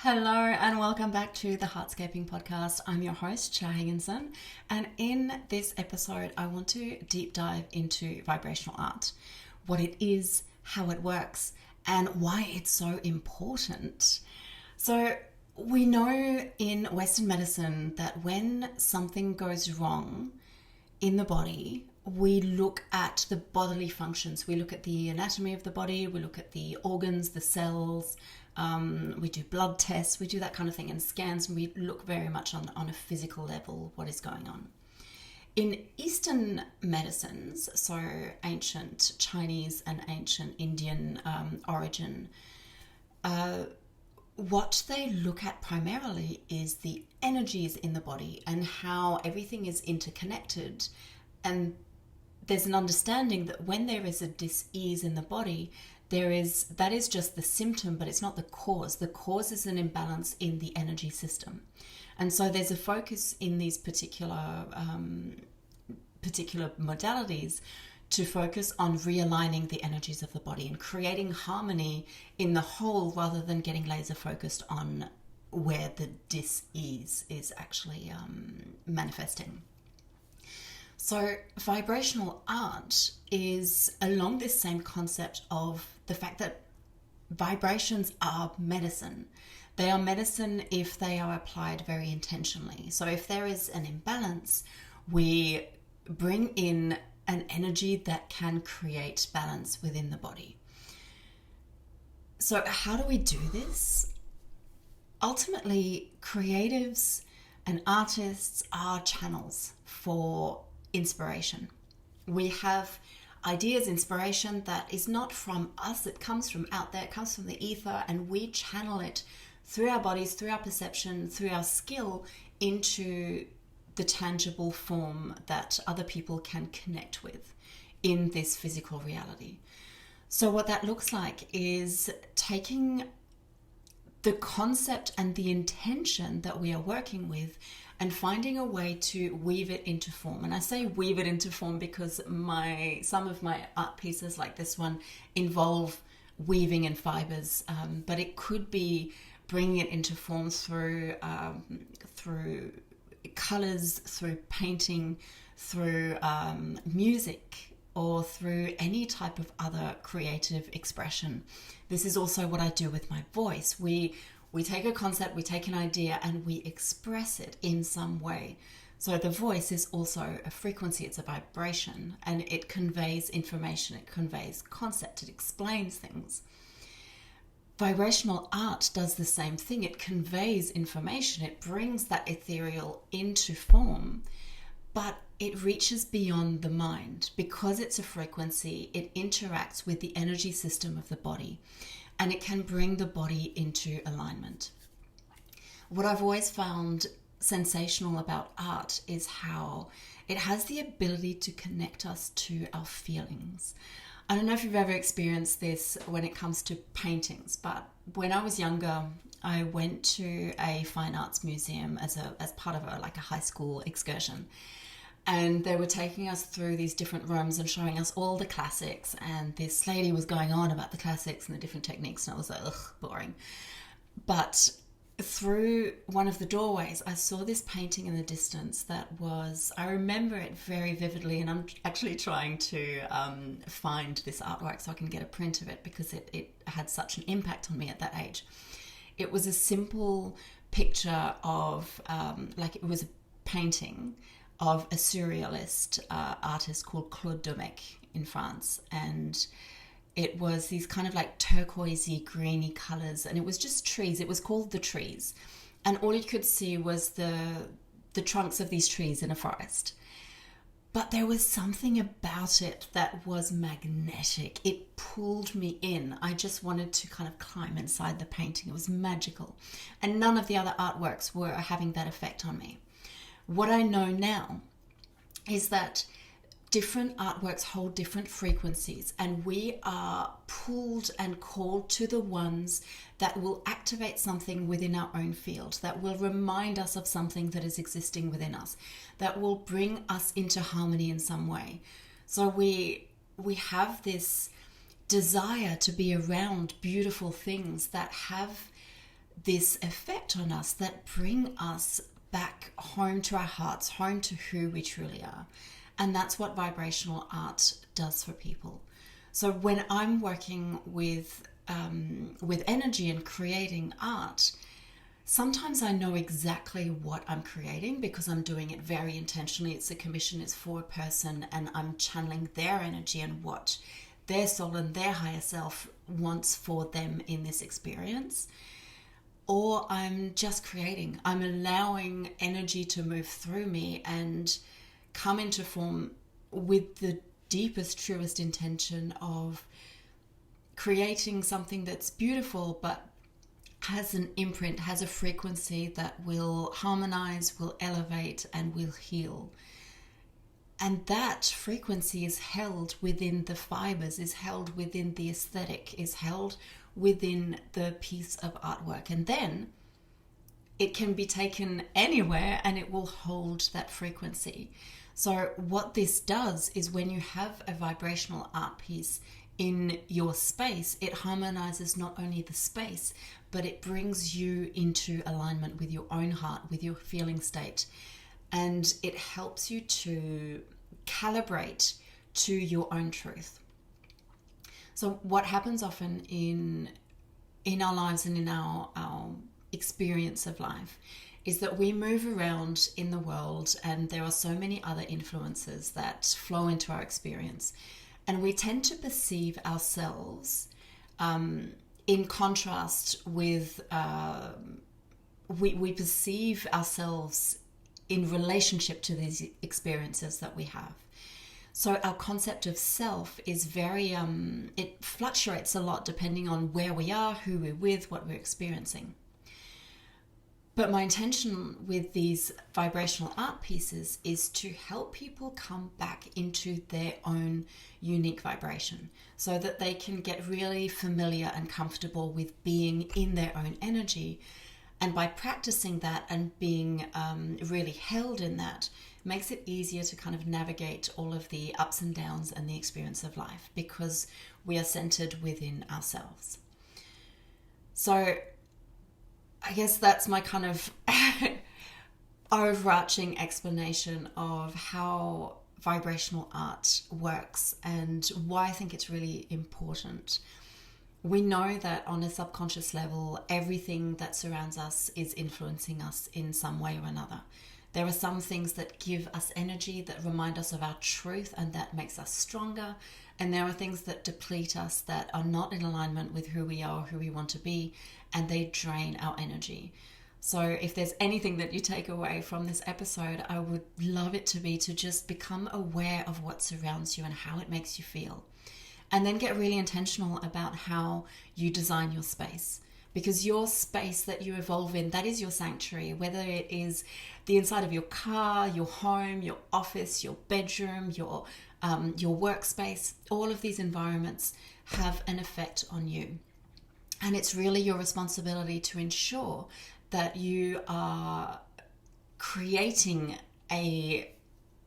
Hello and welcome back to the HeARTscaping podcast. I'm your host, Cha Higginson, and in this episode I want to deep dive into vibrational art, what it is, how it works, and why it's so important. So we know in Western medicine that when something goes wrong in the body, we look at the bodily functions. We look at the anatomy of the body, we look at the organs, the cells, we do blood tests, we do that kind of thing, and scans, and we look very much on a physical level what is going on. In Eastern medicines, so ancient Chinese and ancient Indian origin, what they look at primarily is the energies in the body and how everything is interconnected. And there's an understanding that when there is a dis-ease in the body, that is just the symptom, but it's not the cause. The cause is an imbalance in the energy system. And so there's a focus in these particular modalities to focus on realigning the energies of the body and creating harmony in the whole, rather than getting laser focused on where the dis-ease is actually manifesting. So vibrational art is along this same concept of the fact that vibrations are medicine. They are medicine if they are applied very intentionally. So if there is an imbalance, we bring in an energy that can create balance within the body. So how do we do this? Ultimately, creatives and artists are channels for inspiration. We have ideas, inspiration that is not from us, it comes from out there, it comes from the ether, and we channel it through our bodies, through our perception, through our skill into the tangible form that other people can connect with in this physical reality. So what that looks like is taking the concept and the intention that we are working with and finding a way to weave it into form. And I say weave it into form because some of my art pieces like this one involve weaving in fibers, but it could be bringing it into form through colors, through painting, through music, or through any type of other creative expression. This is also what I do with my voice. We take a concept, we take an idea, and we express it in some way. So the voice is also a frequency, it's a vibration, and it conveys information, it conveys concept, it explains things. Vibrational art does the same thing. It conveys information, it brings that ethereal into form, but it reaches beyond the mind. Because it's a frequency, it interacts with the energy system of the body, and it can bring the body into alignment. What I've always found sensational about art is how it has the ability to connect us to our feelings. I don't know if you've ever experienced this when it comes to paintings, but when I was younger, I went to a fine arts museum as part of a high school excursion. And they were taking us through these different rooms and showing us all the classics. And this lady was going on about the classics and the different techniques. And I was like, ugh, boring. But through one of the doorways, I saw this painting in the distance I remember it very vividly. And I'm actually trying to find this artwork so I can get a print of it because it had such an impact on me at that age. It was a simple picture of, it was a painting of a surrealist artist called Claude Domecq in France, and it was these kind of like turquoisey, greeny colors, and it was just trees. It was called The Trees, and all you could see was the trunks of these trees in a forest. But there was something about it that was magnetic. It pulled me in. I just wanted to kind of climb inside the painting. It was magical, and none of the other artworks were having that effect on me. What I know now is that different artworks hold different frequencies, and we are pulled and called to the ones that will activate something within our own field, that will remind us of something that is existing within us, that will bring us into harmony in some way. So we have this desire to be around beautiful things that have this effect on us that bring us back home to our hearts, home to who we truly are. And that's what vibrational art does for people. So when I'm working with energy and creating art, sometimes I know exactly what I'm creating because I'm doing it very intentionally. It's a commission, it's for a person, and I'm channeling their energy and what their soul and their higher self wants for them in this experience. Or I'm just creating. I'm allowing energy to move through me and come into form with the deepest, truest intention of creating something that's beautiful but has an imprint, has a frequency that will harmonize, will elevate, and will heal. And that frequency is held within the fibers, is held within the aesthetic, is held within the piece of artwork. And then it can be taken anywhere and it will hold that frequency. So what this does is when you have a vibrational art piece in your space, it harmonizes not only the space, but it brings you into alignment with your own heart, with your feeling state. And it helps you to calibrate to your own truth. So what happens often in our lives and in our experience of life is that we move around in the world and there are so many other influences that flow into our experience. And we tend to perceive ourselves in contrast with, we perceive ourselves in relationship to these experiences that we have. So our concept of self is very, it fluctuates a lot depending on where we are, who we're with, what we're experiencing. But my intention with these vibrational art pieces is to help people come back into their own unique vibration so that they can get really familiar and comfortable with being in their own energy. And by practicing that and being really held in that, makes it easier to kind of navigate all of the ups and downs and the experience of life because we are centered within ourselves. So I guess that's my kind of overarching explanation of how vibrational art works and why I think it's really important. We know that on a subconscious level, everything that surrounds us is influencing us in some way or another. There are some things that give us energy, that remind us of our truth, and that makes us stronger. And there are things that deplete us, that are not in alignment with who we are or who we want to be, and they drain our energy. So if there's anything that you take away from this episode, I would love it to be to just become aware of what surrounds you and how it makes you feel. And then get really intentional about how you design your space. Because your space that you evolve in, that is your sanctuary, whether it is the inside of your car, your home, your office, your bedroom, your workspace. All of these environments have an effect on you. And it's really your responsibility to ensure that you are creating a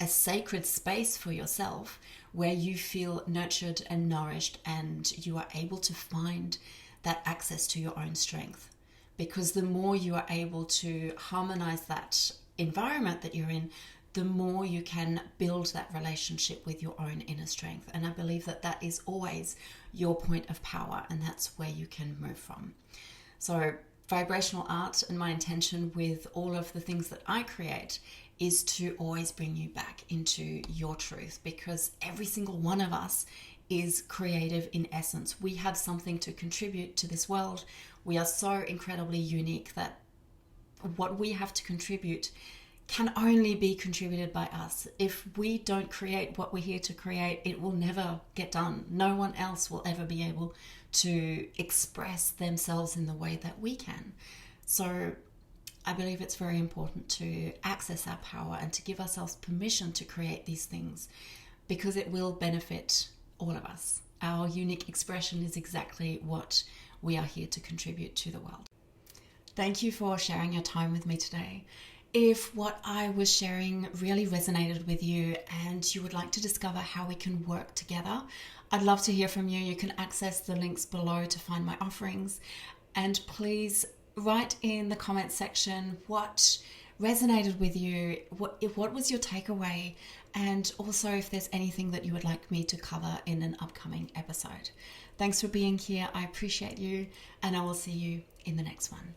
sacred space for yourself where you feel nurtured and nourished and you are able to find that access to your own strength. Because the more you are able to harmonize that environment that you're in, the more you can build that relationship with your own inner strength. And I believe that that is always your point of power, and that's where you can move from. So vibrational art, and my intention with all of the things that I create, is to always bring you back into your truth, because every single one of us is creative in essence. We have something to contribute to this world. We are so incredibly unique that what we have to contribute can only be contributed by us. If we don't create what we're here to create, it will never get done. No one else will ever be able to express themselves in the way that we can. So I believe it's very important to access our power and to give ourselves permission to create these things, because it will benefit all of us. Our unique expression is exactly what we are here to contribute to the world. Thank you for sharing your time with me today. If what I was sharing really resonated with you and you would like to discover how we can work together, I'd love to hear from you. You can access the links below to find my offerings, and please write in the comments section what resonated with you, what was your takeaway, and also if there's anything that you would like me to cover in an upcoming episode. Thanks for being here. I appreciate you, and I will see you in the next one.